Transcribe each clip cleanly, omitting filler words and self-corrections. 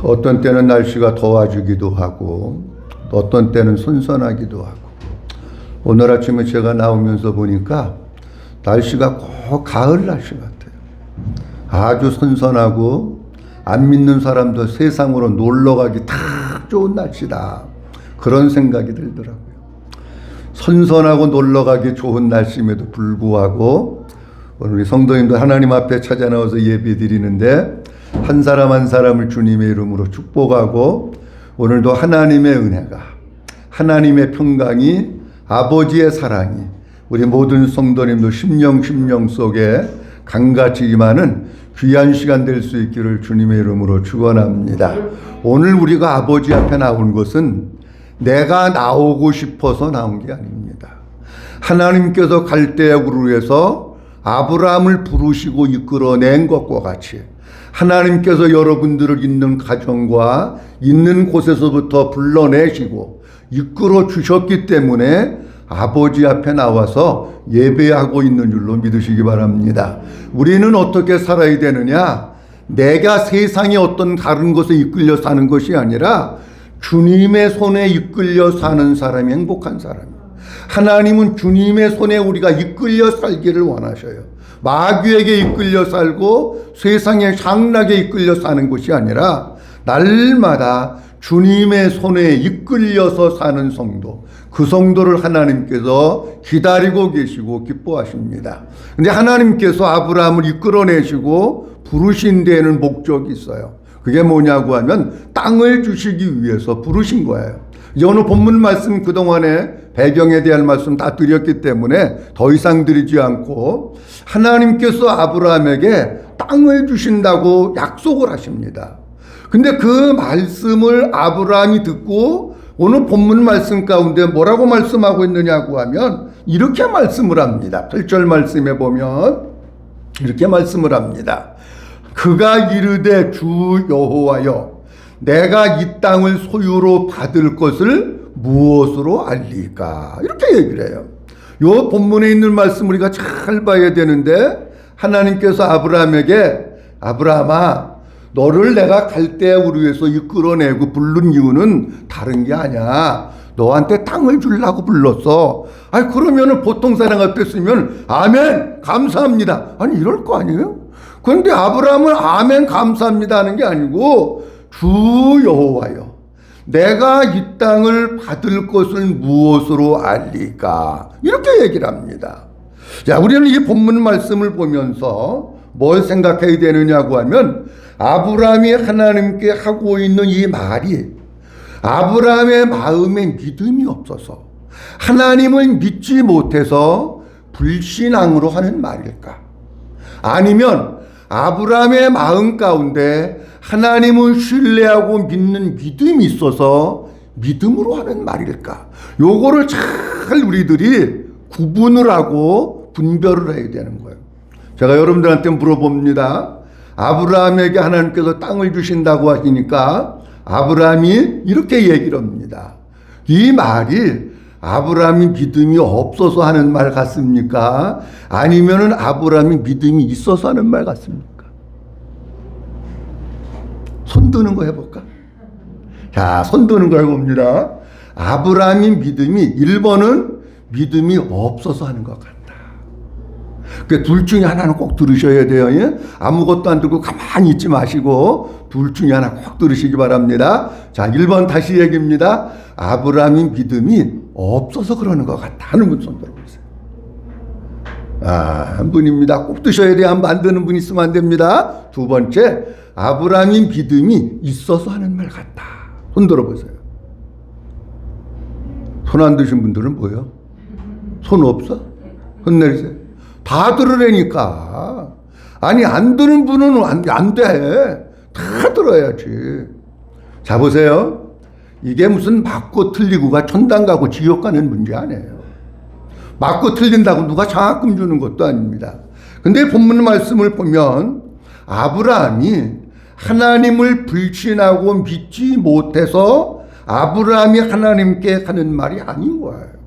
어떤 때는 날씨가 더워지기도 하고 어떤 때는 선선하기도 하고 오늘 아침에 제가 나오면서 보니까 날씨가 꼭 가을 날씨 같아요. 아주 선선하고 안 믿는 사람도 세상으로 놀러가기 딱 좋은 날씨다. 그런 생각이 들더라고요. 선선하고 놀러가기 좋은 날씨임에도 불구하고 오늘 우리 성도님도 하나님 앞에 찾아 나와서 예배 드리는데 한 사람 한 사람을 주님의 이름으로 축복하고 오늘도 하나님의 은혜가 하나님의 평강이 아버지의 사랑이 우리 모든 성도님도 심령 속에 강같이 임하는 귀한 시간 될 수 있기를 주님의 이름으로 축원합니다. 오늘 우리가 아버지 앞에 나온 것은 내가 나오고 싶어서 나온 게 아닙니다. 하나님께서 갈대아우르에서 아브라함을 부르시고 이끌어낸 것과 같이 하나님께서 여러분들을 있는 가정과 있는 곳에서부터 불러내시고 이끌어 주셨기 때문에 아버지 앞에 나와서 예배하고 있는 줄로 믿으시기 바랍니다. 우리는 어떻게 살아야 되느냐? 내가 세상의 어떤 다른 것에 이끌려 사는 것이 아니라 주님의 손에 이끌려 사는 사람이 행복한 사람이에요. 하나님은 주님의 손에 우리가 이끌려 살기를 원하셔요. 마귀에게 이끌려 살고 세상의 향락에 이끌려 사는 것이 아니라 날마다 주님의 손에 이끌려서 사는 성도, 그 성도를 하나님께서 기다리고 계시고 기뻐하십니다. 근데 하나님께서 아브라함을 이끌어내시고 부르신 데에는 목적이 있어요. 그게 뭐냐고 하면 땅을 주시기 위해서 부르신 거예요. 이제 오늘 본문 말씀 그동안에 배경에 대한 말씀 다 드렸기 때문에 더 이상 드리지 않고 하나님께서 아브라함에게 땅을 주신다고 약속을 하십니다. 근데 그 말씀을 아브라함이 듣고 오늘 본문 말씀 가운데 뭐라고 말씀하고 있느냐고 하면 이렇게 말씀을 합니다. 8절 말씀에 보면 이렇게 말씀을 합니다. 그가 이르되 주 여호와여 내가 이 땅을 소유로 받을 것을 무엇으로 알리까? 이렇게 얘기를 해요. 요 본문에 있는 말씀 우리가 잘 봐야 되는데 하나님께서 아브라함에게 아브라함아 너를 내가 갈대아우르에서 이끌어내고 부른 이유는 다른 게 아니야. 너한테 땅을 주려고 불렀어. 아니 그러면은 보통 사람 같았으면 아멘 감사합니다. 아니 이럴 거 아니에요? 그런데 아브라함은 아멘 감사합니다 하는 게 아니고 주 여호와여 내가 이 땅을 받을 것을 무엇으로 알리까? 이렇게 얘기를 합니다. 자, 우리는 이 본문 말씀을 보면서 뭘 생각해야 되느냐고 하면 아브라함이 하나님께 하고 있는 이 말이 아브라함의 마음에 믿음이 없어서 하나님을 믿지 못해서 불신앙으로 하는 말일까? 아니면 아브라함의 마음 가운데 하나님을 신뢰하고 믿는 믿음이 있어서 믿음으로 하는 말일까? 요거를 잘 우리들이 구분을 하고 분별을 해야 되는 거예요. 제가 여러분들한테 물어봅니다. 아브라함에게 하나님께서 땅을 주신다고 하시니까 아브라함이 이렇게 얘기를 합니다. 이 말이 아브라함이 믿음이 없어서 하는 말 같습니까? 아니면은 아브라함이 믿음이 있어서 하는 말 같습니까? 손 드는 거 해볼까? 자, 손 드는 거 해봅니다. 아브라함이 믿음이 1번은 믿음이 없어서 하는 것 같다. 그 둘 중에 하나는 꼭 들으셔야 돼요. 예? 아무것도 안 듣고 가만히 있지 마시고 둘 중에 하나 꼭 들으시기 바랍니다. 자, 1번 다시 얘기입니다. 아브라함이 믿음이 없어서 그러는 것 같다 하는 분 손 들어보세요. 한 분입니다. 꼭 드셔야 돼요. 안 드는 분 있으면 안 됩니다. 두 번째, 아브라함이 믿음이 있어서 하는 말 같다. 손 들어보세요. 손 안 드신 분들은 뭐예요? 손 없어? 손 내리세요. 다 들으라니까. 아니 안 드는 분은 안 돼. 다 들어야지. 자 보세요. 이게 무슨 맞고 틀리고가 천당 가고 지옥 가는 문제 아니에요. 맞고 틀린다고 누가 장학금 주는 것도 아닙니다. 근데 본문 말씀을 보면 아브라함이 하나님을 불신하고 믿지 못해서 아브라함이 하나님께 하는 말이 아닌 거예요.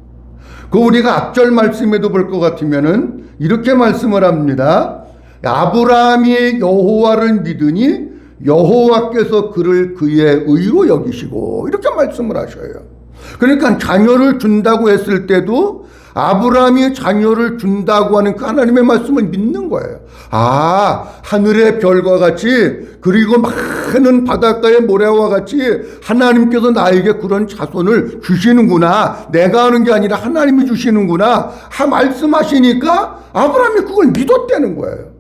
그 우리가 앞절 말씀에도 볼 것 같으면은 이렇게 말씀을 합니다. 아브라함이 여호와를 믿으니 여호와께서 그를 그의 의로 여기시고 이렇게 말씀을 하셔요. 그러니까 자녀를 준다고 했을 때도 아브라함이 자녀를 준다고 하는 그 하나님의 말씀을 믿는 거예요. 아, 하늘의 별과 같이 그리고 많은 바닷가의 모래와 같이 하나님께서 나에게 그런 자손을 주시는구나. 내가 하는 게 아니라 하나님이 주시는구나. 말씀하시니까 아브라함이 그걸 믿었다는 거예요.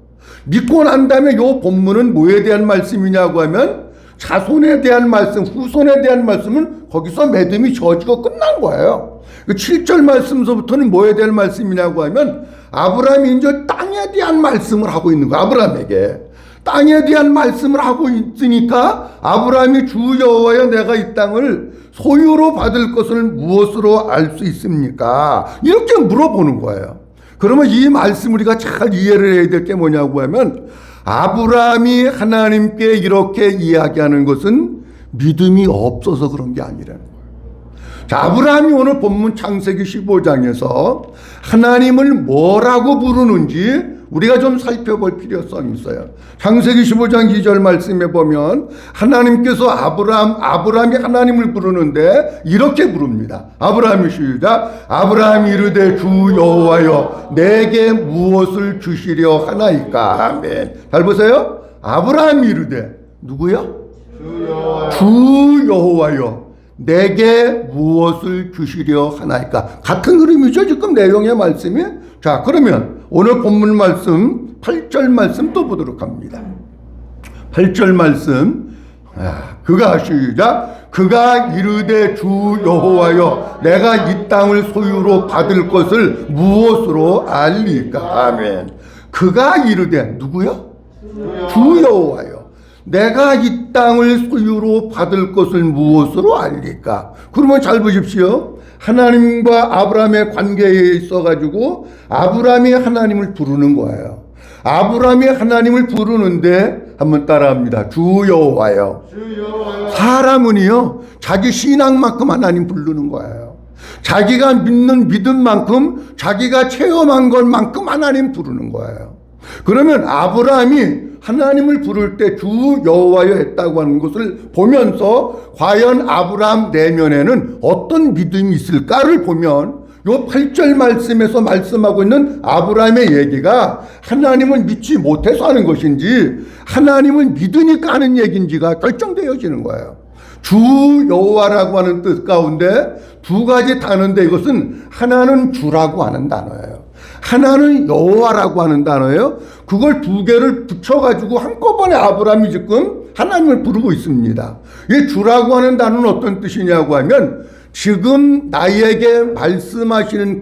믿고 난 다음에 이 본문은 뭐에 대한 말씀이냐고 하면 자손에 대한 말씀, 후손에 대한 말씀은 거기서 믿음이 저어지고 끝난 거예요. 7절 말씀서부터는 뭐에 대한 말씀이냐고 하면 아브라함이 이제 땅에 대한 말씀을 하고 있는 거예요. 아브라함에게. 땅에 대한 말씀을 하고 있으니까 아브라함이 주 여호와여 내가 이 땅을 소유로 받을 것을 무엇으로 알 수 있습니까? 이렇게 물어보는 거예요. 그러면 이 말씀 우리가 잘 이해를 해야 될 게 뭐냐고 하면 아브라함이 하나님께 이렇게 이야기하는 것은 믿음이 없어서 그런 게 아니라는 거예요. 자, 아브라함이 오늘 본문 창세기 15장에서 하나님을 뭐라고 부르는지 우리가 좀 살펴볼 필요성이 있어요. 창세기 15장 2절 말씀에 보면 하나님께서 아브라함이 하나님을 부르는데 이렇게 부릅니다. 아브라함이 시작. 아브라함이 이르되 주 여호와여 내게 무엇을 주시려 하나이까. 아멘. 잘 보세요. 아브라함이 이르되 누구요? 주 여호와여 내게 무엇을 주시려 하나이까. 같은 흐름이죠 지금 내용의 말씀이. 자, 그러면 오늘 본문 말씀 8절 말씀 또 보도록 합니다. 8절 말씀. 그가 시작. 그가 이르되 주 여호와여 내가 이 땅을 소유로 받을 것을 무엇으로 알리까. 아멘. 그가 이르되 누구요? 주 여호와여 내가 이 땅을 소유로 받을 것을 무엇으로 알리까? 그러면 잘 보십시오. 하나님과 아브라함의 관계에 있어가지고 아브라함이 하나님을 부르는 거예요. 아브라함이 하나님을 부르는데 한번 따라합니다. 주 여호와여. 사람은요 자기 신앙만큼 하나님 부르는 거예요. 자기가 믿는 믿음만큼 자기가 체험한 것만큼 하나님 부르는 거예요. 그러면 아브라함이 하나님을 부를 때 주 여호와여 했다고 하는 것을 보면서 과연 아브라함 내면에는 어떤 믿음이 있을까를 보면 요 8절 말씀에서 말씀하고 있는 아브라함의 얘기가 하나님을 믿지 못해서 하는 것인지 하나님을 믿으니까 하는 얘기인지가 결정되어지는 거예요. 주 여호와라고 하는 뜻 가운데 두 가지 단어인데 이것은 하나는 주라고 하는 단어예요. 하나는 여호와라고 하는 단어예요. 그걸 두 개를 붙여가지고 한꺼번에 아브라함이 지금 하나님을 부르고 있습니다. 이 주라고 하는 단어는 어떤 뜻이냐고 하면 지금 나에게 말씀하시는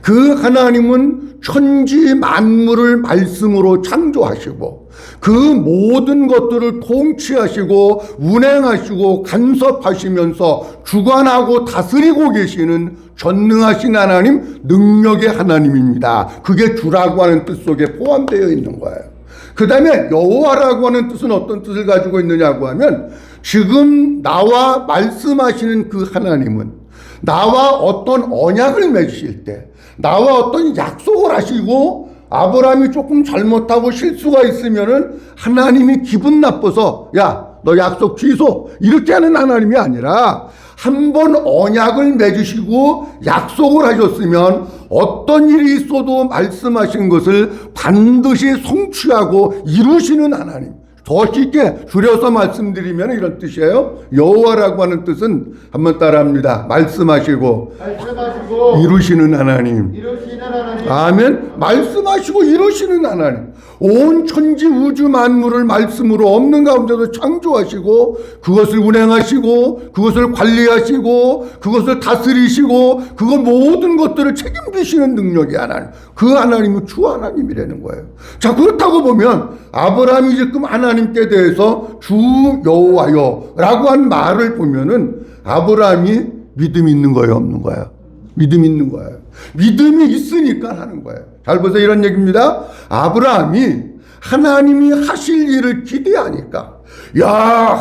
그 하나님은 천지 만물을 말씀으로 창조하시고 그 모든 것들을 통치하시고 운행하시고 간섭하시면서 주관하고 다스리고 계시는 전능하신 하나님, 능력의 하나님입니다. 그게 주라고 하는 뜻 속에 포함되어 있는 거예요. 그 다음에 여호와라고 하는 뜻은 어떤 뜻을 가지고 있느냐고 하면 지금 나와 말씀하시는 그 하나님은 나와 어떤 언약을 맺으실 때 나와 어떤 약속을 하시고 아브라함이 조금 잘못하고 실수가 있으면은 하나님이 기분 나빠서 야, 너 약속 취소 이렇게 하는 하나님이 아니라 한 번 언약을 맺으시고 약속을 하셨으면 어떤 일이 있어도 말씀하신 것을 반드시 성취하고 이루시는 하나님. 더 쉽게 줄여서 말씀드리면 이런 뜻이에요. 여호와라고 하는 뜻은 한번 따라합니다. 말씀하시고 이루시는 하나님. 아멘. 말씀하시고 이루시는 하나님. 온 천지 우주 만물을 말씀으로 없는 가운데서 창조하시고 그것을 운행하시고 그것을 관리하시고 그것을 다스리시고 그것 모든 것들을 책임지시는 능력이 하나님. 그 하나님은 주 하나님이라는 거예요. 자, 그렇다고 보면 아브라함이 지금 하나님께 대해서 주 여호와여 라고 한 말을 보면은 아브라함이 믿음이 있는 거예요, 없는 거예요? 믿음이 있는 거예요. 믿음이 있으니까 하는 거예요. 잘 보세요. 이런 얘기입니다. 아브라함이 하나님이 하실 일을 기대하니까 야,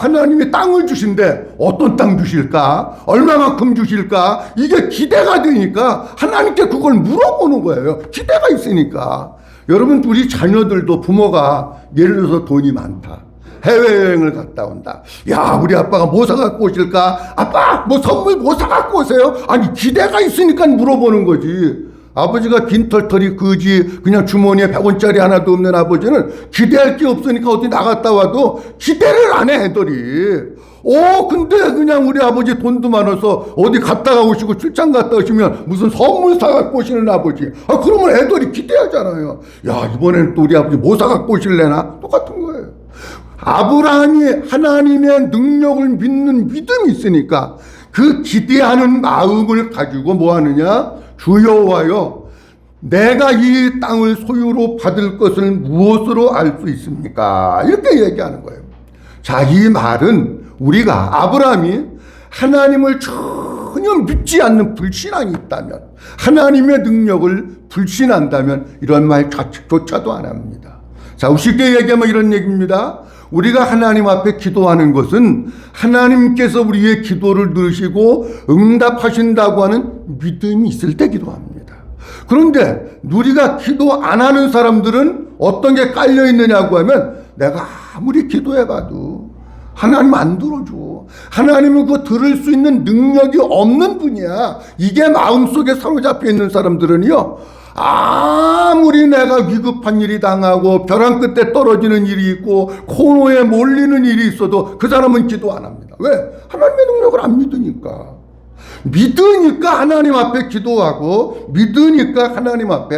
하나님이 땅을 주신대. 어떤 땅 주실까? 얼마만큼 주실까? 이게 기대가 되니까 하나님께 그걸 물어보는 거예요. 기대가 있으니까. 여러분, 우리 자녀들도 부모가 예를 들어서 돈이 많다. 해외여행을 갔다 온다. 야, 우리 아빠가 뭐 사갖고 오실까? 아빠, 뭐 선물 뭐 사갖고 오세요? 아니, 기대가 있으니까 물어보는 거지. 아버지가 빈털털이 그지 그냥 주머니에 100원짜리 하나도 없는 아버지는 기대할 게 없으니까 어디 나갔다 와도 기대를 안 해, 애들이. 근데 그냥 우리 아버지 돈도 많아서 어디 갔다가 오시고 출장 갔다 오시면 무슨 선물 사갖고 오시는 아버지. 그러면 애들이 기대하잖아요. 야, 이번에는 또 우리 아버지 뭐 사갖고 오실래나? 똑같은 거예요. 아브라함이 하나님의 능력을 믿는 믿음이 있으니까 그 기대하는 마음을 가지고 뭐 하느냐? 주 여호와여, 내가 이 땅을 소유로 받을 것을 무엇으로 알 수 있습니까? 이렇게 얘기하는 거예요. 자, 이 말은 우리가 아브라함이 하나님을 전혀 믿지 않는 불신앙이 있다면, 하나님의 능력을 불신한다면 이런 말 자체조차도 안 합니다. 자, 쉽게 얘기하면 이런 얘기입니다. 우리가 하나님 앞에 기도하는 것은 하나님께서 우리의 기도를 들으시고 응답하신다고 하는 믿음이 있을 때 기도합니다. 그런데 우리가 기도 안 하는 사람들은 어떤 게 깔려 있느냐고 하면 내가 아무리 기도해봐도 하나님 안 들어줘. 하나님은 그거 들을 수 있는 능력이 없는 분이야. 이게 마음속에 사로잡혀 있는 사람들은요, 아무리 내가 위급한 일이 당하고 벼랑 끝에 떨어지는 일이 있고 코너에 몰리는 일이 있어도 그 사람은 기도 안 합니다. 왜? 하나님의 능력을 안 믿으니까. 믿으니까 하나님 앞에 기도하고 믿으니까 하나님 앞에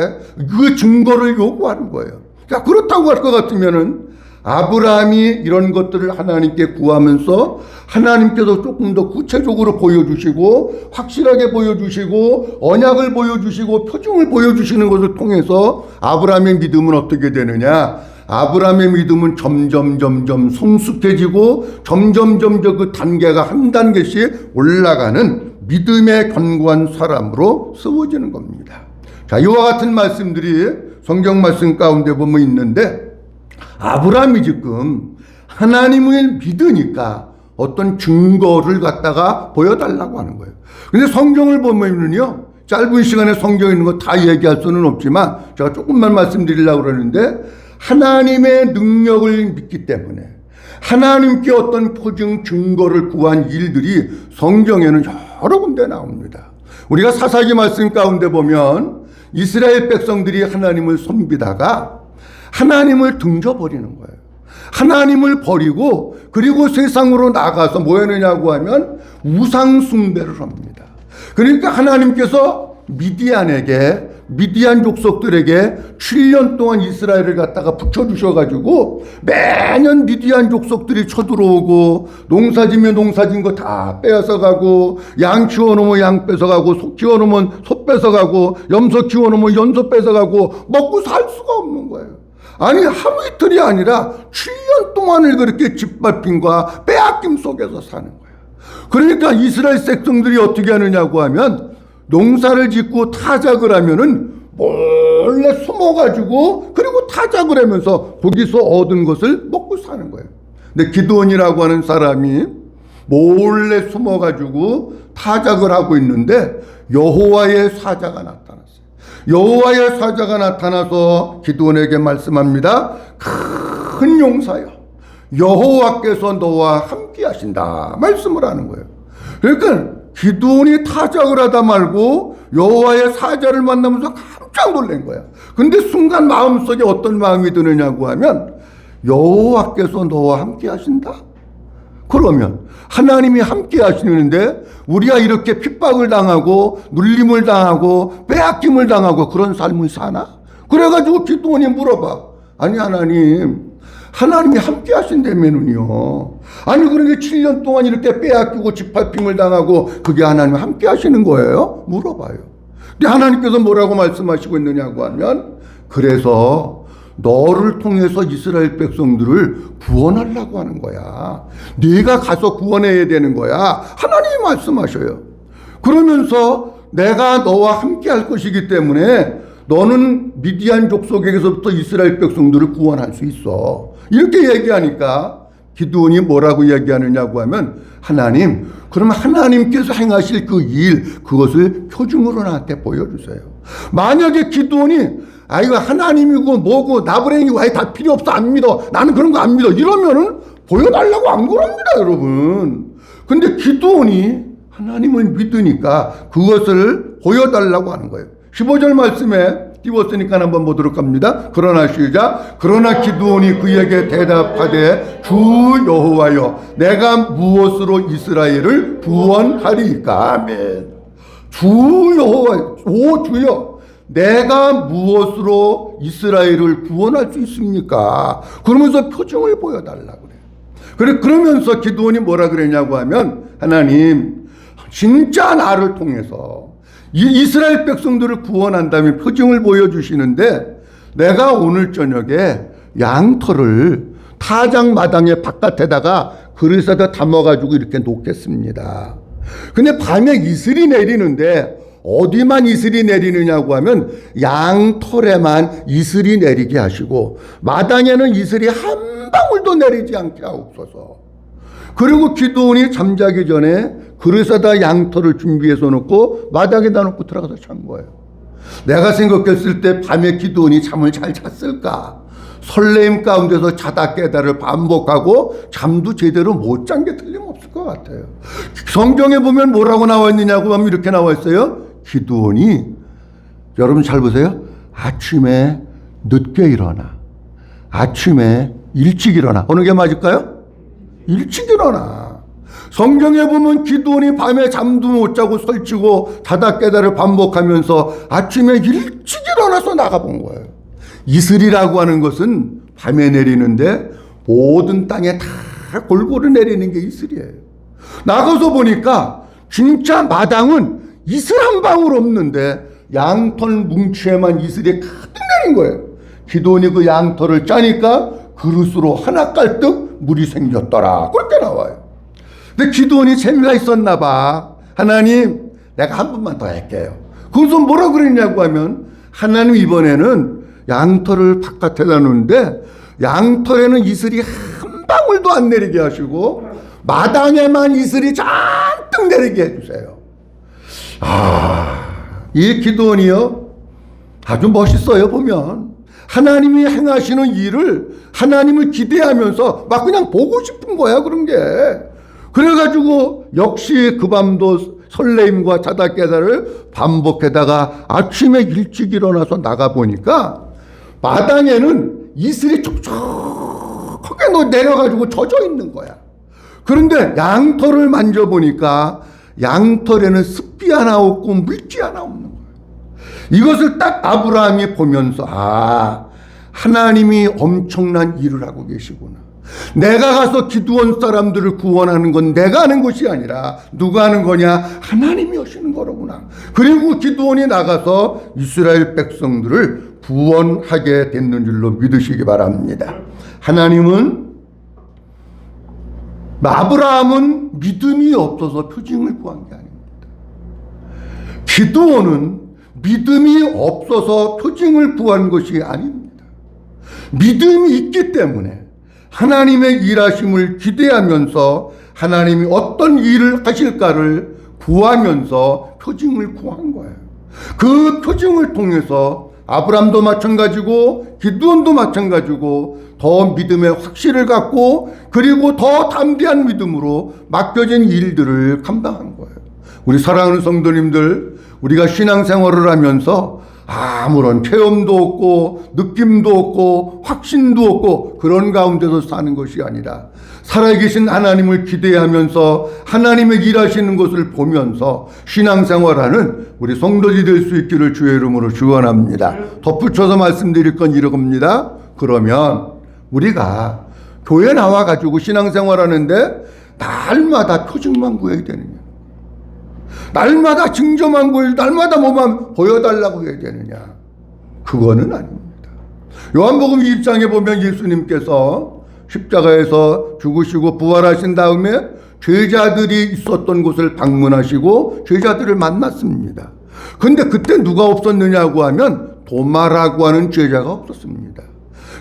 그 증거를 요구하는 거예요. 자, 그렇다고 할 것 같으면은 아브라함이 이런 것들을 하나님께 구하면서 하나님께서 조금 더 구체적으로 보여주시고 확실하게 보여주시고 언약을 보여주시고 표징을 보여주시는 것을 통해서 아브라함의 믿음은 어떻게 되느냐? 아브라함의 믿음은 점점 성숙해지고 점점 그 단계가 한 단계씩 올라가는 믿음의 견고한 사람으로 세워지는 겁니다. 자, 이와 같은 말씀들이 성경 말씀 가운데 보면 있는데, 아브라함이 지금 하나님을 믿으니까 어떤 증거를 갖다가 보여달라고 하는 거예요. 근데 성경을 보면요, 짧은 시간에 성경에 있는 거 다 얘기할 수는 없지만 제가 조금만 말씀드리려고 그러는데, 하나님의 능력을 믿기 때문에 하나님께 어떤 표징 증거를 구한 일들이 성경에는 여러 군데 나옵니다. 우리가 사사기 말씀 가운데 보면 이스라엘 백성들이 하나님을 섬기다가 하나님을 등져버리는 거예요. 하나님을 버리고 그리고 세상으로 나가서 뭐 했느냐고 하면 우상 숭배를 합니다. 그러니까 하나님께서 미디안 족속들에게 7년 동안 이스라엘을 갖다가 붙여주셔가지고 매년 미디안 족속들이 쳐들어오고 농사지면 농사진 거 다 빼앗아가고 양 키워놓으면 양 뺏어가고 소 키워놓으면 소 뺏어가고 염소 키워놓으면 염소 뺏어가고 먹고 살 수가 없는 거예요. 아니, 하루 이틀이 아니라 7년 동안을 그렇게 짓밟힘과 빼앗김 속에서 사는 거예요. 그러니까 이스라엘 백성들이 어떻게 하느냐고 하면 농사를 짓고 타작을 하면은 몰래 숨어가지고 그리고 타작을 하면서 거기서 얻은 것을 먹고 사는 거예요. 근데 기드온이라고 하는 사람이 몰래 숨어가지고 타작을 하고 있는데 여호와의 사자가 나타났어요. 여호와의 사자가 나타나서 기드온에게 말씀합니다. 큰 용사여, 여호와께서 너와 함께 하신다 말씀을 하는 거예요. 그러니까 기드온이 타작을 하다 말고 여호와의 사자를 만나면서 깜짝 놀란 거야. 근데 순간 마음속에 어떤 마음이 드느냐고 하면 여호와께서 너와 함께 하신다? 그러면 하나님이 함께 하시는데 우리가 이렇게 핍박을 당하고 눌림을 당하고 빼앗김을 당하고 그런 삶을 사나? 그래가지고 기드온이 물어봐. 아니, 하나님이 함께 하신다면은요. 아니, 그런데 7년 동안 이렇게 빼앗기고 짓밟힘을 당하고 그게 하나님 함께 하시는 거예요? 물어봐요. 근데 하나님께서 뭐라고 말씀하시고 있느냐고 하면, 그래서 너를 통해서 이스라엘 백성들을 구원하려고 하는 거야. 네가 가서 구원해야 되는 거야. 하나님이 말씀하셔요. 그러면서 내가 너와 함께 할 것이기 때문에 너는 미디안 족속에게서부터 이스라엘 백성들을 구원할 수 있어. 이렇게 얘기하니까 기드온이 뭐라고 얘기하느냐고 하면, 하나님, 그러면 하나님께서 행하실 그 일, 그것을 표징으로 나한테 보여주세요. 만약에 기드온이 이거 하나님이고 뭐고 나부랭이고 다 필요 없어, 안 믿어, 나는 그런 거 안 믿어, 이러면은 보여달라고 안 그럽니다, 여러분. 근데 기드온이 하나님을 믿으니까 그것을 보여달라고 하는 거예요. 15절 말씀에 띄웠으니까 한번 보도록 합니다. 그러나 시작. 그러나 기드온이 그에게 대답하되 주 여호와여 내가 무엇으로 이스라엘을 구원하리까. 아멘. 주 여호와, 오 주여 내가 무엇으로 이스라엘을 구원할 수 있습니까? 그러면서 표정을 보여달라고 그래요. 그러면서 기드온이 뭐라 그랬냐고 하면 하나님 진짜 나를 통해서 이스라엘 백성들을 구원한다면 표정을 보여주시는데 내가 오늘 저녁에 양털을 타작 마당의 바깥에다가 그릇에다 담아가지고 이렇게 놓겠습니다. 근데 밤에 이슬이 내리는데 어디만 이슬이 내리느냐고 하면 양털에만 이슬이 내리게 하시고 마당에는 이슬이 한 방울도 내리지 않게 하옵소서. 그리고 기드온이 잠자기 전에 그릇에다 양털을 준비해서 놓고 마당에다 놓고 들어가서 잔 거예요. 내가 생각했을 때 밤에 기드온이 잠을 잘 잤을까? 설레임 가운데서 자다 깨다를 반복하고 잠도 제대로 못 잔 게 틀림없을 것 같아요. 성경에 보면 뭐라고 나와 있느냐고 하면 이렇게 나와 있어요. 기드온이, 여러분 잘 보세요. 아침에 늦게 일어나, 아침에 일찍 일어나. 어느 게 맞을까요? 일찍 일어나. 성경에 보면 기드온이 밤에 잠도 못 자고 설치고 자다 깨다를 반복하면서 아침에 일찍 일어나서 나가본 거예요. 이슬이라고 하는 것은 밤에 내리는데 모든 땅에 다 골고루 내리는 게 이슬이에요. 나가서 보니까 진짜 마당은 이슬 한 방울 없는데 양털 뭉치에만 이슬이 가득 내린 거예요. 기드온이 그 양털을 짜니까 그릇으로 하나 깔뜩 물이 생겼더라. 그렇게 나와요. 근데 기드온이 재미가 있었나 봐. 하나님 내가 한 번만 더 할게요. 그래서 뭐라 그랬냐고 하면 하나님 이번에는 양털을 바깥에다 놓는데 양털에는 이슬이 한 방울도 안 내리게 하시고 마당에만 이슬이 잔뜩 내리게 해주세요. 이 기드온이요 아주 멋있어요. 보면 하나님이 행하시는 일을 하나님을 기대하면서 막 그냥 보고 싶은 거야. 그런 게 그래가지고 역시 그 밤도 설레임과 자다 깨다를 반복하다가 아침에 일찍 일어나서 나가보니까 마당에는 이슬이 촉촉하게 내려가지고 젖어 있는 거야. 그런데 양털을 만져보니까 양털에는 습기 하나 없고 물기 하나 없는 거야. 이것을 딱 아브라함이 보면서 하나님이 엄청난 일을 하고 계시구나. 내가 가서 기드온 사람들을 구원하는 건 내가 하는 것이 아니라 누가 하는 거냐? 하나님이 하시는 거로구나. 그리고 기드온이 나가서 이스라엘 백성들을 구원하게 됐는 줄로 믿으시기 바랍니다. 아브라함은 믿음이 없어서 표징을 구한 게 아닙니다. 기드온은 믿음이 없어서 표징을 구한 것이 아닙니다. 믿음이 있기 때문에 하나님의 일하심을 기대하면서 하나님이 어떤 일을 하실까를 구하면서 표징을 구한 거예요. 그 표징을 통해서 아브람도 마찬가지고 기드온도 마찬가지고 더 믿음의 확신을 갖고 그리고 더 담대한 믿음으로 맡겨진 일들을 감당한 거예요. 우리 사랑하는 성도님들, 우리가 신앙생활을 하면서 아무런 체험도 없고 느낌도 없고 확신도 없고 그런 가운데서 사는 것이 아니라 살아계신 하나님을 기대하면서 하나님의 일하시는 것을 보면서 신앙생활하는 우리 성도들이 될 수 있기를 주의 이름으로 축원합니다. 덧붙여서 말씀드릴 건 이겁니다. 그러면 우리가 교회 나와가지고 신앙생활하는데 날마다 표징만 구해야 되느냐? 날마다 징조만 구해야, 날마다 뭐만 보여달라고 해야 되느냐? 그거는 아닙니다. 요한복음 2장에 보면 예수님께서 십자가에서 죽으시고 부활하신 다음에 제자들이 있었던 곳을 방문하시고 제자들을 만났습니다. 근데 그때 누가 없었느냐고 하면 도마라고 하는 제자가 없었습니다.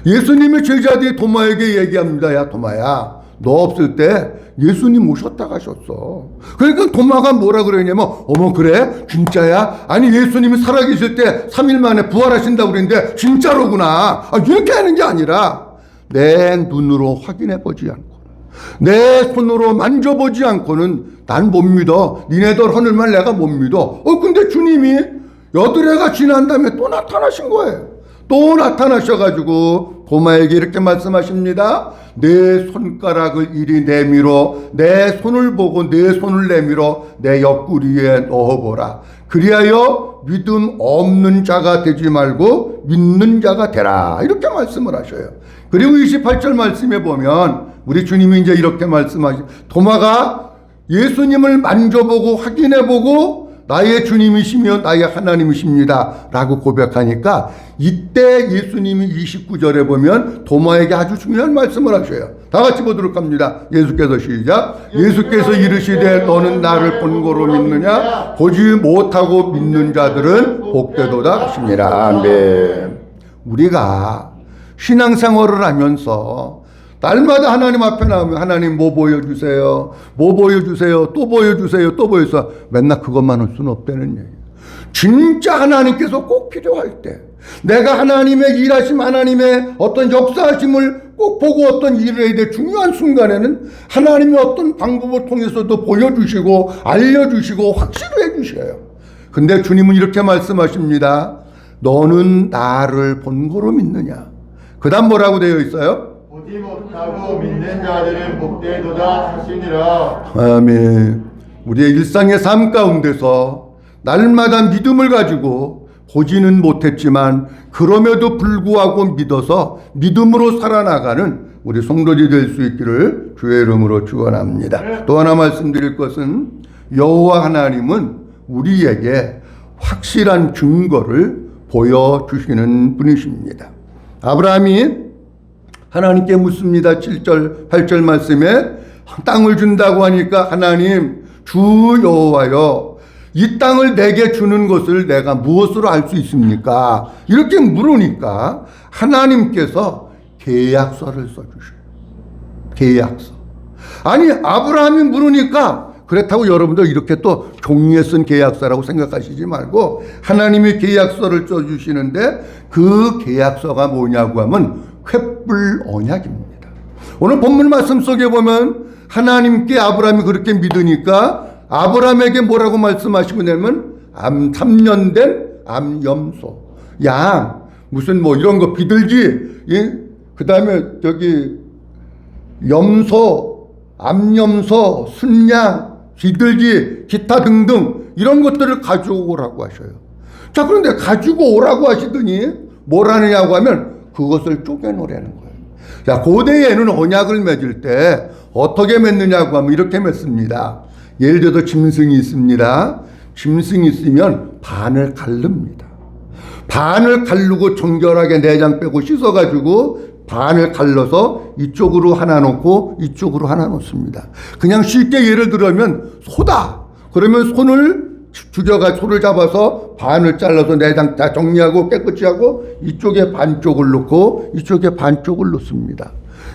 예수님의 제자들이 도마에게 얘기합니다. 야 도마야, 너 없을 때 예수님 오셨다 가셨어. 그러니까 도마가 뭐라 그러냐면 어머 그래? 진짜야? 아니 예수님이 살아계실 때 3일 만에 부활하신다고 그랬는데 진짜로구나. 이렇게 하는 게 아니라 내 눈으로 확인해 보지 않고 내 손으로 만져보지 않고는 난 못 믿어. 니네들 하늘만 내가 못 믿어. 근데 주님이 여드레가 지난 다음에 또 나타나신 거예요. 또 나타나셔가지고 도마에게 이렇게 말씀하십니다. 내 손가락을 이리 내밀어 내 손을 보고 내 손을 내밀어 내 옆구리에 넣어보라. 그리하여 믿음 없는 자가 되지 말고 믿는 자가 되라. 이렇게 말씀을 하셔요. 그리고 28절 말씀에 보면 우리 주님이 이제 이렇게 말씀하시죠. 도마가 예수님을 만져보고 확인해보고 나의 주님이시며 나의 하나님이십니다 라고 고백하니까 이때 예수님이 29절에 보면 도마에게 아주 중요한 말씀을 하셔요. 다 같이 보도록 합니다. 예수께서 시작. 예수께서 이르시되 너는 나를 본고로 믿느냐? 보지 못하고 믿는 자들은 복되도다 하십니다. 아멘. 우리가 신앙생활을 하면서 날마다 하나님 앞에 나오면 하나님 뭐 보여주세요. 뭐 보여주세요. 또 보여주세요. 또 보여서 맨날 그것만 할 수는 없다는 얘기예요. 진짜 하나님께서 꼭 필요할 때 내가 하나님의 일하심 하나님의 어떤 역사하심을 꼭 보고 어떤 일을 해야 될 중요한 순간에는 하나님이 어떤 방법을 통해서도 보여주시고 알려주시고 확실히 해주셔요. 근데 주님은 이렇게 말씀하십니다. 너는 나를 본고로 믿느냐. 그 다음 뭐라고 되어 있어요? 보지 못하고 믿는 자들은 복되도다 하시니라. 아멘. 우리의 일상의 삶 가운데서 날마다 믿음을 가지고 보지는 못했지만 그럼에도 불구하고 믿어서 믿음으로 살아나가는 우리 성도들이 될 수 있기를 주의 이름으로 축원합니다. 또 하나 말씀드릴 것은 여호와 하나님은 우리에게 확실한 증거를 보여주시는 분이십니다. 아브라함이 하나님께 묻습니다. 7절 8절 말씀에 땅을 준다고 하니까 하나님 주 여호와여 이 땅을 내게 주는 것을 내가 무엇으로 알 수 있습니까? 이렇게 물으니까 하나님께서 계약서를 써주셔요. 계약서. 아니 아브라함이 물으니까 그렇다고 여러분들 이렇게 또 종이에 쓴 계약서라고 생각하시지 말고 하나님이 계약서를 써주시는데 그 계약서가 뭐냐고 하면 횃불 언약입니다. 오늘 본문 말씀 속에 보면 하나님께 아브라함이 그렇게 믿으니까 아브라함에게 뭐라고 말씀하시고 내면 3년 된 암염소 양 무슨 뭐 이런 거 비둘기 그 다음에 저기 염소 암염소 순양 비둘기 기타 등등 이런 것들을 가지고 오라고 하셔요. 자 그런데 가지고 오라고 하시더니 뭘 하느냐고 하면 그것을 쪼개놓으라는 거예요. 자, 고대에는 언약을 맺을 때 어떻게 맺느냐고 하면 이렇게 맺습니다. 예를 들어서 짐승이 있습니다. 짐승이 있으면 반을 가릅니다. 반을 가르고 정결하게 내장 빼고 씻어가지고 반을 갈라서 이쪽으로 하나 놓고 이쪽으로 하나 놓습니다. 그냥 쉽게 예를 들면 소다. 그러면 손을 죽여가 소를 잡아서 반을 잘라서 내장 다 정리하고 깨끗이 하고 이쪽에 반쪽을 놓고 이쪽에 반쪽을 놓습니다.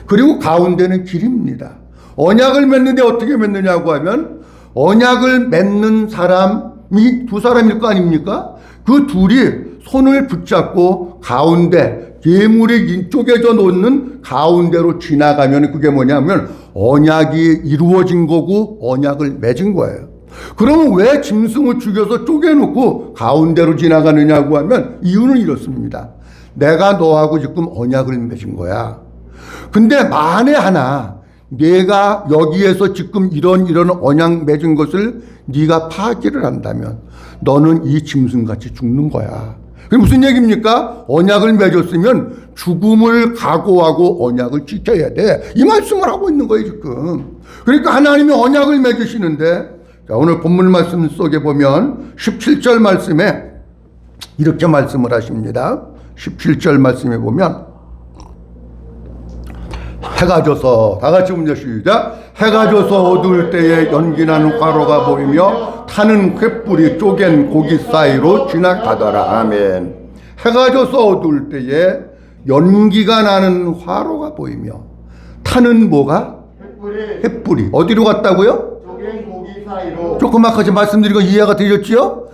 그리고 가운데는 길입니다. 언약을 맺는데 어떻게 맺느냐고 하면 언약을 맺는 사람이 두 사람일 거 아닙니까? 그 둘이 손을 붙잡고 가운데 예물이 쪼개져 놓는 가운데로 지나가면 그게 뭐냐면 언약이 이루어진 거고 언약을 맺은 거예요. 그러면 왜 짐승을 죽여서 쪼개놓고 가운데로 지나가느냐고 하면 이유는 이렇습니다. 내가 너하고 지금 언약을 맺은 거야. 근데 만에 하나 내가 여기에서 지금 이런 언약 맺은 것을 네가 파기를 한다면 너는 이 짐승같이 죽는 거야. 그게 무슨 얘기입니까? 언약을 맺었으면 죽음을 각오하고 언약을 지켜야 돼. 이 말씀을 하고 있는 거예요 지금. 그러니까 하나님이 언약을 맺으시는데 자, 오늘 본문 말씀 속에 보면 17절 말씀에 이렇게 말씀을 하십니다. 17절 말씀에 보면 해가 져서 다 같이 문제 시작. 해가 져서 어두울 때에 연기나는 화로가 보이며 타는 횃불이 쪼갠 고기 사이로 지나가더라. 아멘. 해가 져서 어두울 때에 연기가 나는 화로가 보이며 타는 뭐가? 횃불이. 어디로 갔다고요? 쪼갠 고기 사이로. 조그맣게 말씀드리고 이해가 되셨지요?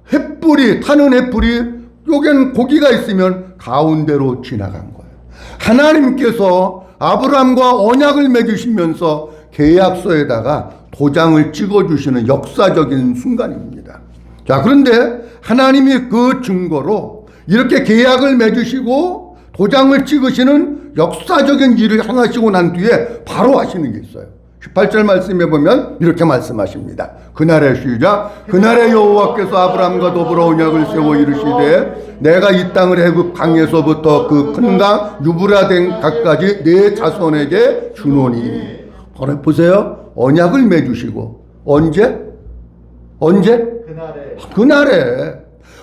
횃불이 타는 횃불이 쪼갠 고기가 있으면 가운데로 지나간 거예요. 하나님께서 아브라함과 언약을 맺으시면서 계약서에다가 도장을 찍어주시는 역사적인 순간입니다. 자, 그런데 하나님이 그 증거로 이렇게 계약을 맺으시고 도장을 찍으시는 역사적인 일을 행하시고 난 뒤에 바로 하시는 게 있어요. 18절 말씀에 보면 이렇게 말씀하십니다. 그날의 시작. 그날의 여호와께서 아브라함과 더불어 언약을 세워 이르시되 내가 이 땅을 애굽 강에서부터 그 큰 강 유브라덴 강까지 내 자손에게 주노니. 보세요. 언약을 맺으시고 언제? 그날에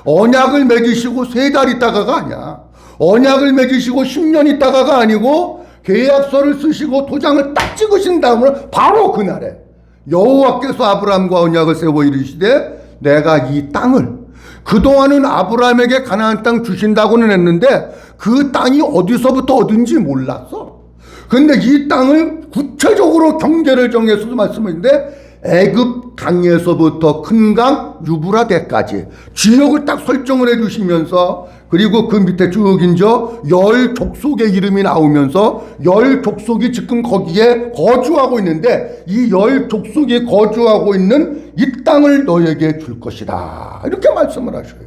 언약을 맺으시고 3달 있다가가 아니야. 언약을 맺으시고 10년 있다가가 아니고 계약서를 쓰시고 도장을 딱 찍으신 다음에 바로 그날에 여호와께서 아브라함과 언약을 세워 이르시되 내가 이 땅을, 그동안은 아브라함에게 가나안 땅 주신다고는 했는데 그 땅이 어디서부터 얻은지 몰랐어. 근데 이 땅을 구체적으로 경계를 정해서 말씀하는데 애굽 강에서부터 큰 강 유브라데까지 지역을 딱 설정을 해주시면서, 그리고 그 밑에 쭉 인저 10족속의 이름이 나오면서 10족속이 지금 거기에 거주하고 있는데 이 10족속이 거주하고 있는 이 땅을 너에게 줄 것이다, 이렇게 말씀을 하셔요.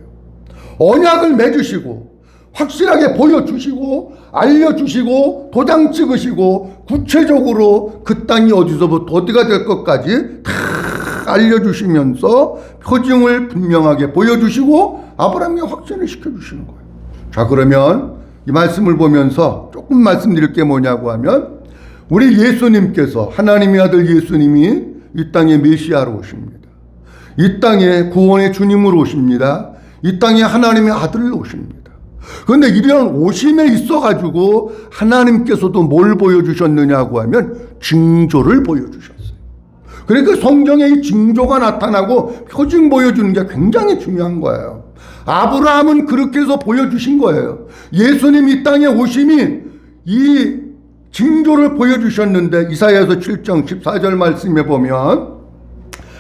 언약을 맺으시고 확실하게 보여주시고 알려주시고 도장 찍으시고 구체적으로 그 땅이 어디서부터 어디가 될 것까지 다 알려주시면서 표징을 분명하게 보여주시고 아브라함에게 확신을 시켜주시는 거예요. 자, 그러면 이 말씀을 보면서 조금 말씀드릴 게 뭐냐고 하면, 우리 예수님께서, 하나님의 아들 예수님이 이 땅에 메시아로 오십니다. 이 땅에 구원의 주님으로 오십니다. 이 땅에 하나님의 아들로 오십니다. 그런데 이런 오심에 있어가지고 하나님께서도 뭘 보여주셨느냐고 하면 징조를 보여주셨어요. 그러니까 성경에 이 징조가 나타나고 표징 보여주는 게 굉장히 중요한 거예요. 아브라함은 그렇게 해서 보여주신 거예요. 예수님 이 땅에 오심이 이 징조를 보여주셨는데 이사야서 7장 14절 말씀에 보면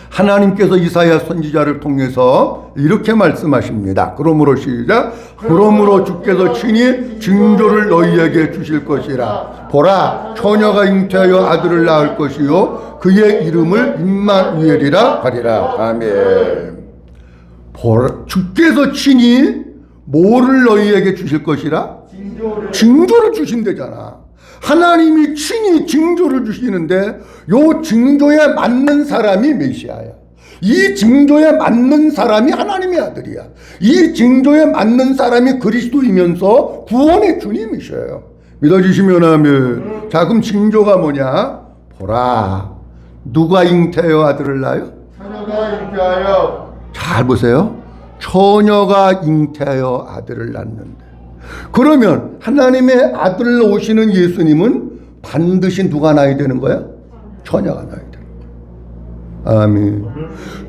하나님께서 이사야 선지자를 통해서 이렇게 말씀하십니다. 그러므로 시작. 그러므로 주께서 친히 징조를 너희에게 주실 것이라. 보라, 처녀가 잉태하여 아들을 낳을 것이요 그의 이름을 임마누엘이라 하리라. 아멘. 보라, 주께서 친히 뭐를 너희에게 주실 것이라? 징조를 주신대잖아. 하나님이 친히 징조를 주시는데 요 징조에 맞는 사람이 메시아야. 이 징조에 맞는 사람이 하나님의 아들이야. 이 징조에 맞는 사람이 그리스도이면서 구원의 주님이셔요. 믿어주시면 하면. 자, 그럼 징조가 뭐냐? 보라, 누가 잉태하여 아들을 낳아요? 처녀가 잉태하여. 잘 보세요. 처녀가 잉태하여 아들을 낳는데, 그러면 하나님의 아들로 오시는 예수님은 반드시 누가 낳아야 되는 거야? 처녀가 낳아야 되는 거야. 아멘.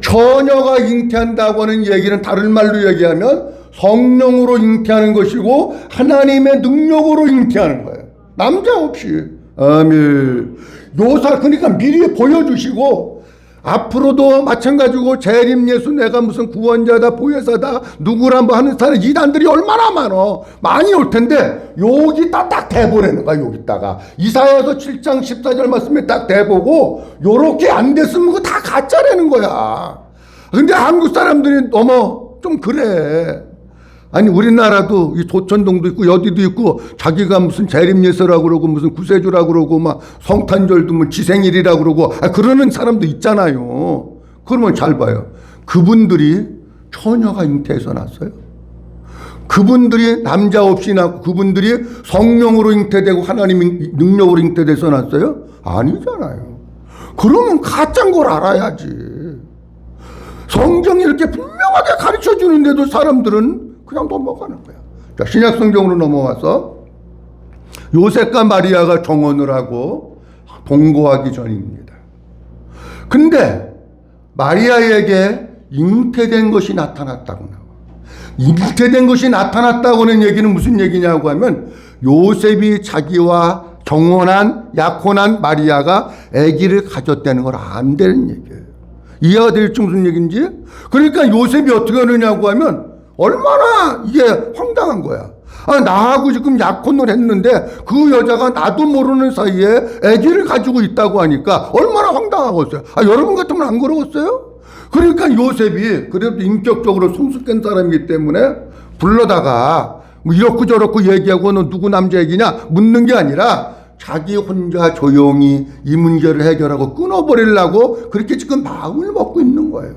처녀가 잉태한다고 하는 얘기는 다른 말로 얘기하면 성령으로 잉태하는 것이고 하나님의 능력으로 잉태하는 거예요. 남자 없이. 아멘. 그러니까 미리 보여주시고 앞으로도 마찬가지고 재림 예수, 내가 무슨 구원자다, 보혜사다, 누구라 뭐 하는 사람 이단들이 얼마나 많어. 많이 올 텐데 여기다 딱 대보라는 거야. 여기다가 이사야서 7장 14절 말씀에 딱 대보고 요렇게 안 됐으면 그거 다 가짜라는 거야. 근데 한국 사람들이 너무 좀 그래. 아니, 우리나라도 이 도천동도 있고 여기도 있고 자기가 무슨 재림예수라고 그러고 무슨 구세주라고 그러고 막 성탄절도 뭐 지생일이라고 그러고 그러는 사람도 있잖아요. 그러면 잘 봐요. 그분들이 처녀가 잉태해서 났어요? 그분들이 남자 없이 낳고 그분들이 성령으로 잉태되고 하나님의 능력으로 잉태돼서 났어요? 아니잖아요. 그러면 가짜인 걸 알아야지. 성경이 이렇게 분명하게 가르쳐 주는데도 사람들은 그냥 넘어가는 거야. 자, 신약 성경으로 넘어와서 요셉과 마리아가 정혼을 하고 동거하기 전입니다. 근데 마리아에게 잉태된 것이 나타났다고 나와. 잉태된 것이 나타났다고 하는 얘기는 무슨 얘기냐고 하면 요셉이 자기와 정혼한 약혼한 마리아가 아기를 가졌다는 걸 안 되는 얘기예요. 이해가 될지 무슨 얘기인지? 그러니까 요셉이 어떻게 하느냐고 하면 얼마나 이게 황당한 거야. 나하고 지금 약혼을 했는데 그 여자가 나도 모르는 사이에 아기를 가지고 있다고 하니까 얼마나 황당하겠어요. 여러분 같으면 안 그러겠어요? 그러니까 요셉이 그래도 인격적으로 성숙된 사람이기 때문에 불러다가 뭐 이렇고 저렇고 얘기하고 너 누구 남자 얘기냐 묻는 게 아니라 자기 혼자 조용히 이 문제를 해결하고 끊어버리려고 그렇게 지금 마음을 먹고 있는 거예요.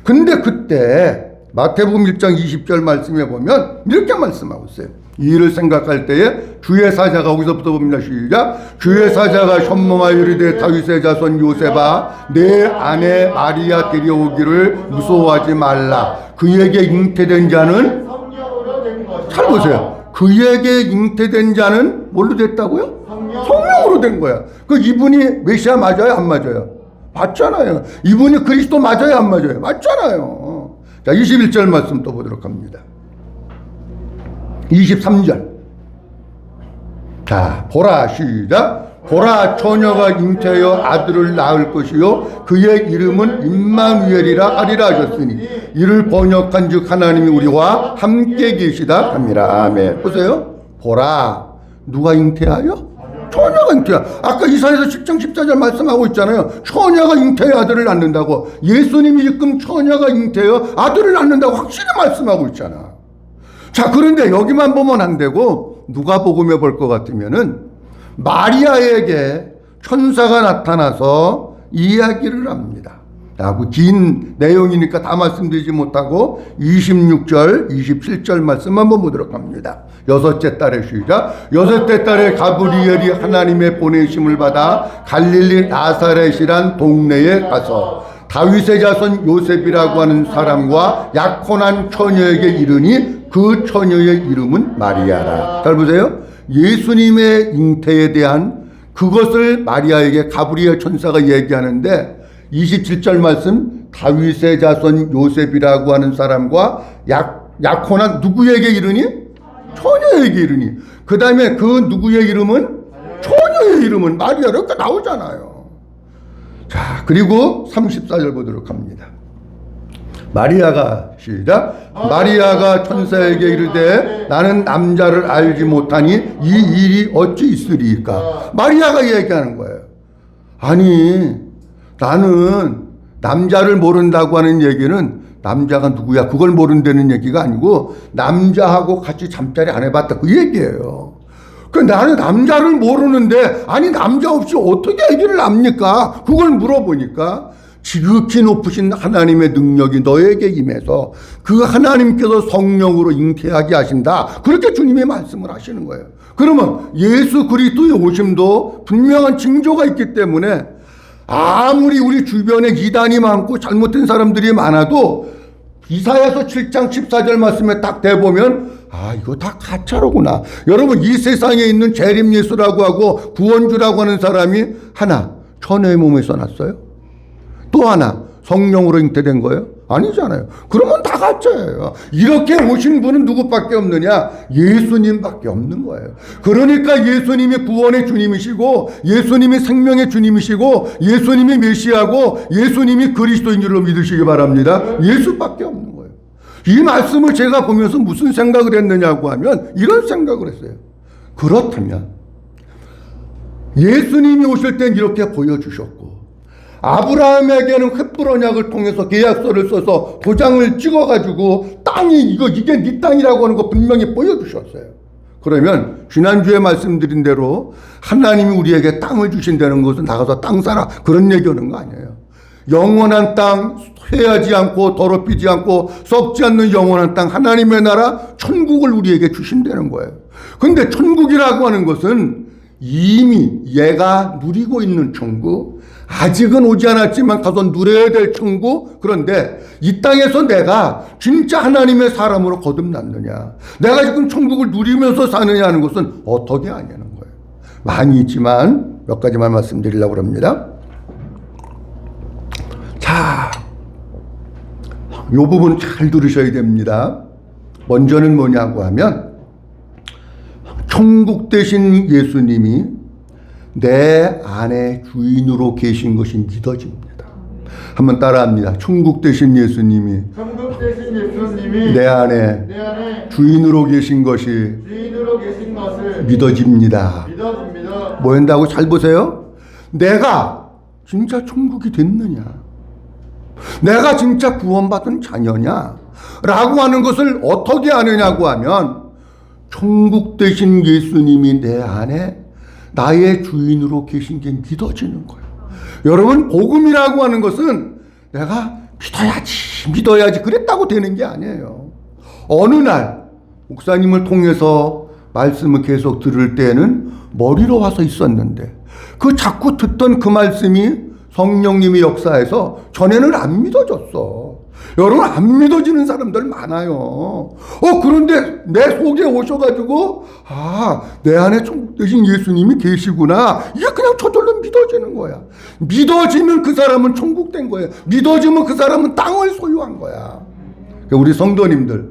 근데 그때 마태복음 1장 20절 말씀해 보면 이렇게 말씀하고 있어요. 이 일을 생각할 때에 주의 사자가 거기서부터 봅니다. 시작. 주의 사자가 현몽하여 이르되 다윗의 자손 요셉아 내 아내 마리아 데려오기를 무서워하지 말라. 그에게 잉태된 자는 성령으로 된 것이다. 잘 보세요. 그에게 잉태된 자는 뭘로 됐다고요? 성령으로 된 거야. 이분이 메시아 맞아요? 안 맞아요? 맞잖아요. 이분이 그리스도 맞아요? 안 맞아요? 맞잖아요. 자, 21절 말씀 또 보도록 합니다. 23절. 자, 보라, 시작. 보라, 처녀가 잉태하여 아들을 낳을 것이요 그의 이름은 임마누엘이라 하리라 하셨으니 이를 번역한 즉 하나님이 우리와 함께 계시다 합니다. 아멘. 보세요. 보라, 누가 잉태하여? 처녀가 잉태야. 아까 이사야서 10장 14절 말씀하고 있잖아요. 처녀가 잉태하여 아들을 낳는다고. 예수님이 지금 처녀가 잉태하여 아들을 낳는다고 확실히 말씀하고 있잖아. 자, 그런데 여기만 보면 안 되고 누가복음에 볼 것 같으면은 마리아에게 천사가 나타나서 이야기를 합니다. 그 긴 내용이니까 다 말씀드리지 못하고 26절, 27절 말씀 한번 보도록 합니다. 여섯째 딸의 시작. 여섯째 딸의 가브리엘이 하나님의 보내심을 받아 갈릴리 나사렛이란 동네에 가서 다윗의 자손 요셉이라고 하는 사람과 약혼한 처녀에게 이르니 그 처녀의 이름은 마리아라. 잘 보세요. 예수님의 잉태에 대한 그것을 마리아에게 가브리엘 천사가 얘기하는데 27절 말씀 다윗의 자손 요셉이라고 하는 사람과 약혼한 누구에게 이르니? 처녀에게 이르니. 그 다음에 그 누구의 이름은? 처녀의 이름은 마리아라. 이렇게 나오잖아요. 자, 그리고 34절 보도록 합니다. 마리아가 시작. 마리아가 천사에게 이르되 나는 남자를 알지 못하니 이 일이 어찌 있으리까. 마리아가 얘기하는 거예요. 아니 나는 남자를 모른다고 하는 얘기는 남자가 누구야 그걸 모른다는 얘기가 아니고 남자하고 같이 잠자리 안 해봤다 그 얘기예요. 나는 남자를 모르는데 아니 남자 없이 어떻게 아기를 낳습니까? 그걸 물어보니까 지극히 높으신 하나님의 능력이 너에게 임해서 그 하나님께서 성령으로 잉태하게 하신다. 그렇게 주님이 말씀을 하시는 거예요. 그러면 예수 그리스도의 오심도 분명한 징조가 있기 때문에 아무리 우리 주변에 이단이 많고 잘못된 사람들이 많아도 이사야서 7장 14절 말씀에 딱 대보면 이거 다 가짜로구나. 여러분 이 세상에 있는 재림 예수라고 하고 구원주라고 하는 사람이 하나 처녀의 몸에서 났어요? 또 하나 성령으로 잉태된 거예요? 아니잖아요. 그러면 다 가짜예요. 이렇게 오신 분은 누구밖에 없느냐? 예수님밖에 없는 거예요. 그러니까 예수님이 구원의 주님이시고 예수님이 생명의 주님이시고 예수님이 메시아고 예수님이 그리스도인 줄로 믿으시기 바랍니다. 예수밖에 없는 거예요. 이 말씀을 제가 보면서 무슨 생각을 했느냐고 하면 이런 생각을 했어요. 그렇다면 예수님이 오실 땐 이렇게 보여주셨고 아브라함에게는 횃불 언약을 통해서 계약서를 써서 도장을 찍어가지고 땅이 이게 네 땅이라고 하는 거 분명히 보여주셨어요. 그러면 지난주에 말씀드린 대로 하나님이 우리에게 땅을 주신다는 것은 나가서 땅 사라 그런 얘기하는 거 아니에요. 영원한 땅, 쇠하지 않고 더럽히지 않고 썩지 않는 영원한 땅 하나님의 나라 천국을 우리에게 주신다는 거예요. 근데 천국이라고 하는 것은 이미 얘가 누리고 있는 천국, 아직은 오지 않았지만 가서 누려야 될 천국. 그런데 이 땅에서 내가 진짜 하나님의 사람으로 거듭났느냐, 내가 지금 천국을 누리면서 사느냐 하는 것은 어떻게 아냐는 거예요. 많이 있지만 몇 가지만 말씀드리려고 합니다. 자, 이 부분 잘 들으셔야 됩니다. 먼저는 뭐냐고 하면 천국 대신 예수님이 내 안에 주인으로 계신 것이 믿어집니다. 한번 따라합니다. 천국 대신 예수님이 천국 대신 되신 예수님이 내 안에 내 안에 주인으로 계신 것이 주인으로 계신 것을 믿어집니다. 믿어집니다. 뭐 한다고? 잘 보세요. 내가 진짜 천국이 됐느냐? 내가 진짜 구원받은 자녀냐? 라고 하는 것을 어떻게 아느냐고 하면 천국 되신 예수님이 내 안에 나의 주인으로 계신 게 믿어지는 거예요. 여러분, 복음이라고 하는 것은 내가 믿어야지 그랬다고 되는 게 아니에요. 어느 날 목사님을 통해서 말씀을 계속 들을 때는 머리로 와서 있었는데 그 자꾸 듣던 그 말씀이 성령님이 역사해서 전에는 안 믿어졌어. 여러분, 안 믿어지는 사람들 많아요. 그런데 내 속에 오셔가지고 내 안에 천국 되신 예수님이 계시구나. 이게 그냥 저절로 믿어지는 거야. 믿어지면 그 사람은 천국 된 거예요. 믿어지면 그 사람은 땅을 소유한 거야. 우리 성도님들,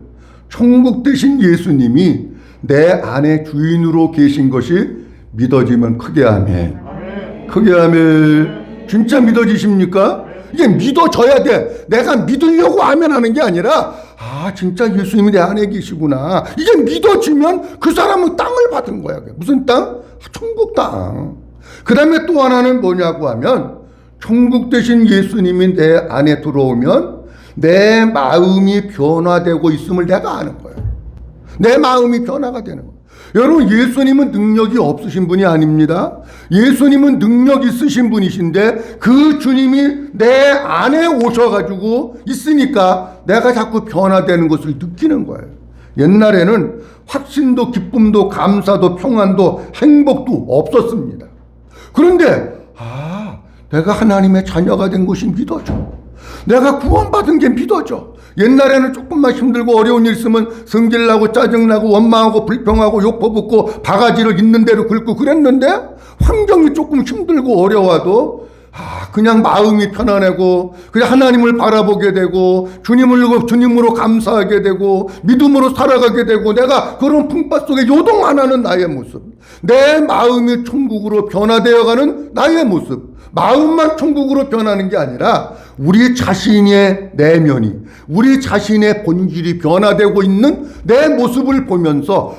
천국 되신 예수님이 내 안에 주인으로 계신 것이 믿어지면 크게 아멘. 크게 아멘. 진짜 믿어지십니까? 이게 믿어져야 돼. 내가 믿으려고 하면 하는 게 아니라 진짜 예수님이 내 안에 계시구나. 이게 믿어지면 그 사람은 땅을 받은 거야. 무슨 땅? 천국 땅. 그 다음에 또 하나는 뭐냐고 하면 천국 되신 예수님이 내 안에 들어오면 내 마음이 변화되고 있음을 내가 아는 거예요. 내 마음이 변화가 되는 거예요. 여러분, 예수님은 능력이 없으신 분이 아닙니다. 예수님은 능력 있으신 분이신데 그 주님이 내 안에 오셔가지고 있으니까 내가 자꾸 변화되는 것을 느끼는 거예요. 옛날에는 확신도 기쁨도 감사도 평안도 행복도 없었습니다. 그런데 내가 하나님의 자녀가 된 것이 믿어져. 내가 구원받은 게 믿어져. 옛날에는 조금만 힘들고 어려운 일 있으면 성질나고 짜증나고 원망하고 불평하고 욕퍼붓고 바가지를 있는 대로 긁고 그랬는데 환경이 조금 힘들고 어려워도 그냥 마음이 편안하고 그냥 하나님을 바라보게 되고 주님으로 감사하게 되고 믿음으로 살아가게 되고 내가 그런 풍파 속에 요동 안 하는 나의 모습, 내 마음이 천국으로 변화되어가는 나의 모습, 마음만 천국으로 변하는 게 아니라 우리 자신의 내면이, 우리 자신의 본질이 변화되고 있는 내 모습을 보면서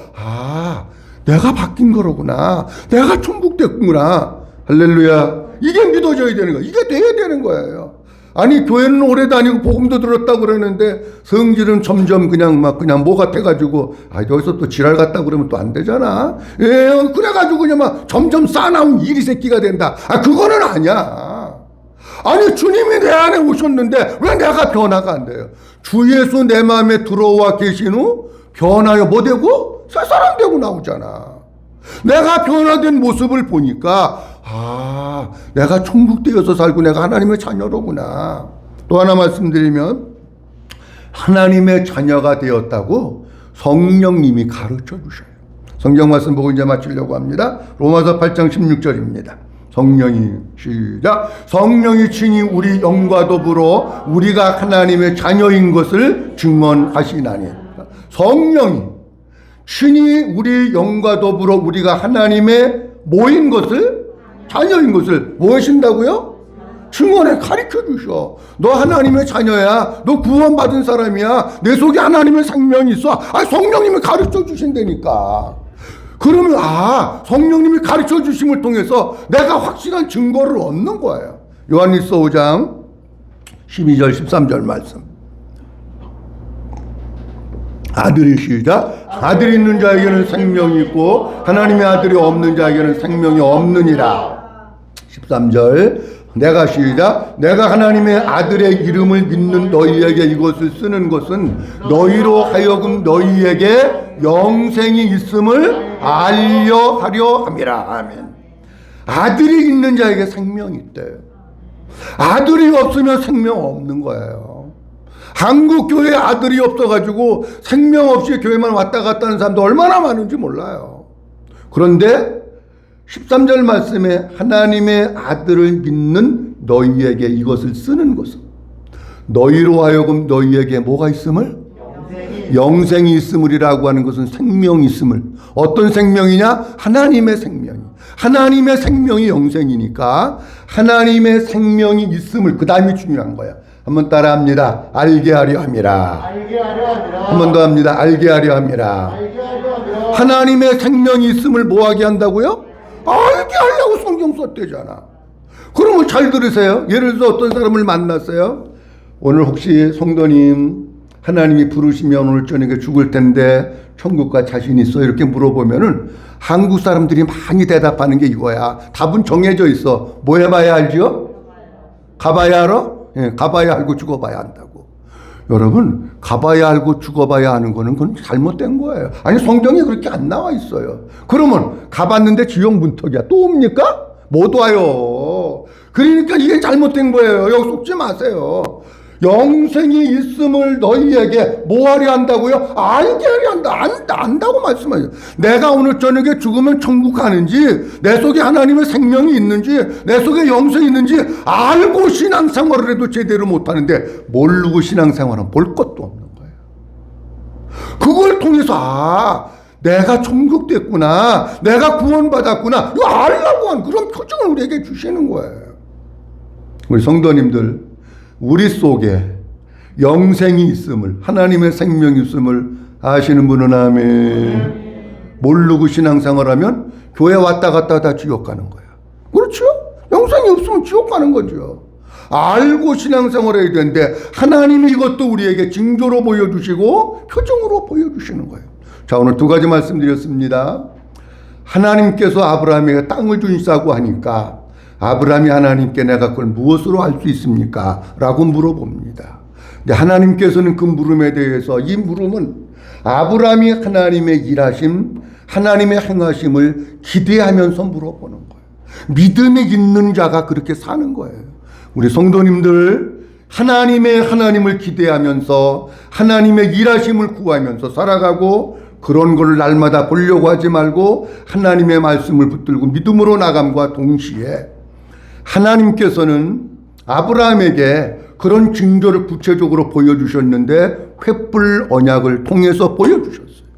내가 바뀐 거로구나, 내가 천국 됐구나, 할렐루야. 이게 믿어져야 되는 거예요. 이게 돼야 되는 거예요. 아니, 교회는 오래 다니고 복음도 들었다고 그러는데 성질은 점점 그냥 뭐 같아가지고 여기서 또 지랄 같다 그러면 또 안 되잖아. 그래가지고 그냥 점점 싸나운 이리 새끼가 된다. 그거는 아니야. 아니, 주님이 내 안에 오셨는데 왜 내가 변화가 안 돼요? 주 예수 내 마음에 들어와 계신 후 변하여 뭐 되고? 새 사람 되고 나오잖아. 내가 변화된 모습을 보니까 내가 천국 되어서 살고 내가 하나님의 자녀로구나. 또 하나 말씀드리면 하나님의 자녀가 되었다고 성령님이 가르쳐 주셔요. 성경 말씀 보고 이제 마치려고 합니다. 로마서 8장 16절입니다. 성령이 시작. 성령이 친히 우리 영과 더불어 우리가 하나님의 자녀인 것을 증언하시나니. 성령이 친히 우리 영과 더불어 우리가 하나님의 뭐인 것을, 자녀인 것을 뭐 하신다고요? 증언에 가르쳐 주셔. 너 하나님의 자녀야. 너 구원받은 사람이야. 내 속에 하나님의 생명이 있어. 성령님이 가르쳐 주신다니까. 그러면 성령님이 가르쳐 주심을 통해서 내가 확실한 증거를 얻는 거예요. 요한일서 5장 12절 13절 말씀. 아들이 시작. 아들이 있는 자에게는 생명이 있고 하나님의 아들이 없는 자에게는 생명이 없느니라. 13절 내가 시작. 내가 하나님의 아들의 이름을 믿는 너희에게 이것을 쓰는 것은 너희로 하여금 너희에게 영생이 있음을 알려하려 함이라. 아멘. 아들이 있는 자에게 생명이 있대요. 아들이 없으면 생명 없는 거예요. 한국 교회에 아들이 없어가지고 생명 없이 교회만 왔다 갔다 하는 사람도 얼마나 많은지 몰라요. 그런데 13절 말씀에 하나님의 아들을 믿는 너희에게 이것을 쓰는 것은 너희로 하여금 너희에게 뭐가 있음을? 영생이 있음이라고 하는 것은 생명이 있음을. 어떤 생명이냐? 하나님의 생명이. 하나님의 생명이 영생이니까 하나님의 생명이 있음을, 그 다음이 중요한 거야. 한번 따라합니다. 알게 하려 함이라. 알게 하려 함이라. 한 번 더 합니다. 알게 하려 함이라. 알게 하려 함이라. 하나님의 생명이 있음을 뭐하게 한다고요? 알게 하려고 성경 썼대잖아. 그러면 잘 들으세요. 예를 들어 어떤 사람을 만났어요. 오늘 혹시 성도님 하나님이 부르시면 오늘 저녁에 죽을 텐데 천국 갈 자신 있어? 이렇게 물어보면은 한국 사람들이 많이 대답하는 게 이거야. 답은 정해져 있어. 뭐 해봐야 알죠? 가봐야 알아? 예, 가봐야 알고 죽어봐야 한다고. 여러분, 가봐야 알고 죽어봐야 하는 거는 그건 잘못된 거예요. 아니, 성경에 그렇게 안 나와 있어요. 그러면 가봤는데 지옥 문턱이야. 또 옵니까? 못 와요. 그러니까 이게 잘못된 거예요. 여기 속지 마세요. 영생이 있음을 너희에게 뭐 하려 한다고요? 알게 하려 한다. 안다고 말씀하죠. 내가 오늘 저녁에 죽으면 천국 가는지, 내 속에 하나님의 생명이 있는지, 내 속에 영생이 있는지 알고 신앙생활을 해도 제대로 못하는데 모르고 신앙생활은 볼 것도 없는 거예요. 그걸 통해서 내가 천국 됐구나, 내가 구원받았구나, 이거 알라고 한 그런 표정을 우리에게 주시는 거예요. 우리 성도님들, 우리 속에 영생이 있음을, 하나님의 생명이 있음을 아시는 분은 아멘. 모르고 신앙생활하면 교회 왔다 갔다 다 지옥 가는 거야. 그렇죠? 영생이 없으면 지옥 가는 거죠. 알고 신앙생활해야 되는데 하나님이 이것도 우리에게 징조로 보여주시고 표정으로 보여주시는 거예요. 자, 오늘 두 가지 말씀드렸습니다. 하나님께서 아브라함에게 땅을 주시자고 하니까 아브라함이 하나님께 내가 그걸 무엇으로 알 수 있습니까? 라고 물어봅니다. 근데 하나님께서는 그 물음에 대해서, 이 물음은 아브라함이 하나님의 일하심, 하나님의 행하심을 기대하면서 물어보는 거예요. 믿음이 있는 자가 그렇게 사는 거예요. 우리 성도님들, 하나님을 기대하면서 하나님의 일하심을 구하면서 살아가고, 그런 걸 날마다 보려고 하지 말고 하나님의 말씀을 붙들고 믿음으로 나감과 동시에 하나님께서는 아브라함에게 그런 징조를 구체적으로 보여주셨는데 횃불 언약을 통해서 보여주셨어요.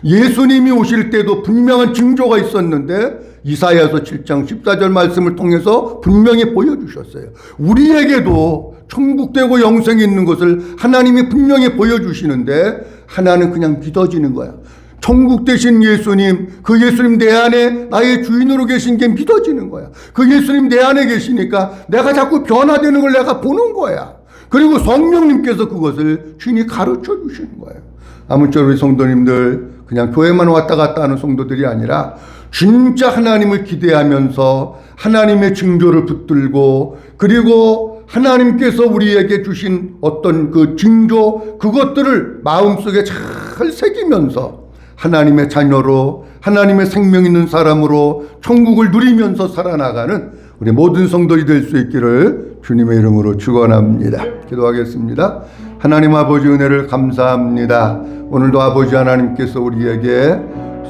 예수님이 오실 때도 분명한 징조가 있었는데 이사야서 7장 14절 말씀을 통해서 분명히 보여주셨어요. 우리에게도 천국되고 영생이 있는 것을 하나님이 분명히 보여주시는데 하나는 그냥 믿어지는 거야. 천국 되신 예수님, 그 예수님 내 안에 나의 주인으로 계신 게 믿어지는 거야. 그 예수님 내 안에 계시니까 내가 자꾸 변화되는 걸 내가 보는 거야. 그리고 성령님께서 그것을 주인이 가르쳐 주시는 거예요. 아무쪼록 우리 성도님들, 그냥 교회만 왔다 갔다 하는 성도들이 아니라 진짜 하나님을 기대하면서 하나님의 징조를 붙들고, 그리고 하나님께서 우리에게 주신 어떤 그 징조, 그것들을 마음속에 잘 새기면서 하나님의 자녀로, 하나님의 생명 있는 사람으로 천국을 누리면서 살아나가는 우리 모든 성도들이 될 수 있기를 주님의 이름으로 축원합니다. 기도하겠습니다. 하나님 아버지 은혜를 감사합니다. 오늘도 아버지 하나님께서 우리에게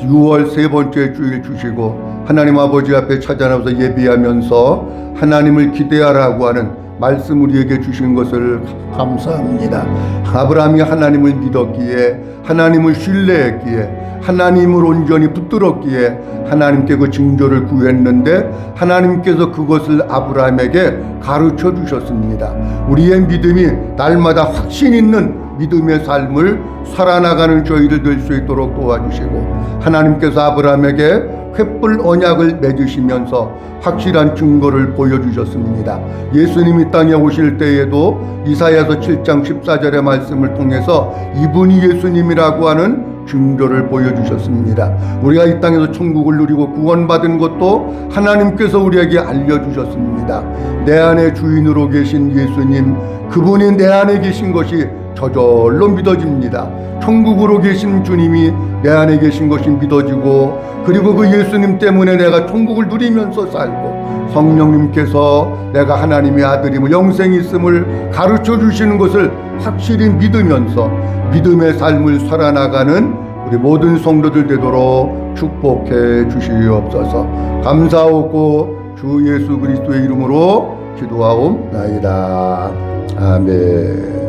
6월 세 번째 주일 주시고 하나님 아버지 앞에 찾아나와서 예비하면서 하나님을 기대하라고 하는 말씀 우리에게 주신 것을 감사합니다. 아브라함이 하나님을 믿었기에, 하나님을 신뢰했기에, 하나님을 온전히 붙들었기에 하나님께 그 징조를 구했는데 하나님께서 그것을 아브라함에게 가르쳐 주셨습니다. 우리의 믿음이 날마다 확신 있는 믿음의 삶을 살아나가는 저희들 될 수 있도록 도와주시고, 하나님께서 아브라함에게 횃불 언약을 맺으시면서 확실한 증거를 보여주셨습니다. 예수님이 땅에 오실 때에도 이사야서 7장 14절의 말씀을 통해서 이분이 예수님이라고 하는 증거를 보여주셨습니다. 우리가 이 땅에서 천국을 누리고 구원받은 것도 하나님께서 우리에게 알려주셨습니다. 내 안에 주인으로 계신 예수님, 그분이 내 안에 계신 것이 저절로 믿어집니다. 천국으로 계신 주님이 내 안에 계신 것이 믿어지고, 그리고 그 예수님 때문에 내가 천국을 누리면서 살고, 성령님께서 내가 하나님의 아들임을, 영생이 있음을 가르쳐 주시는 것을 확실히 믿으면서 믿음의 삶을 살아나가는 우리 모든 성도들 되도록 축복해 주시옵소서. 감사하고 주 예수 그리스도의 이름으로 기도하옵나이다. 아멘.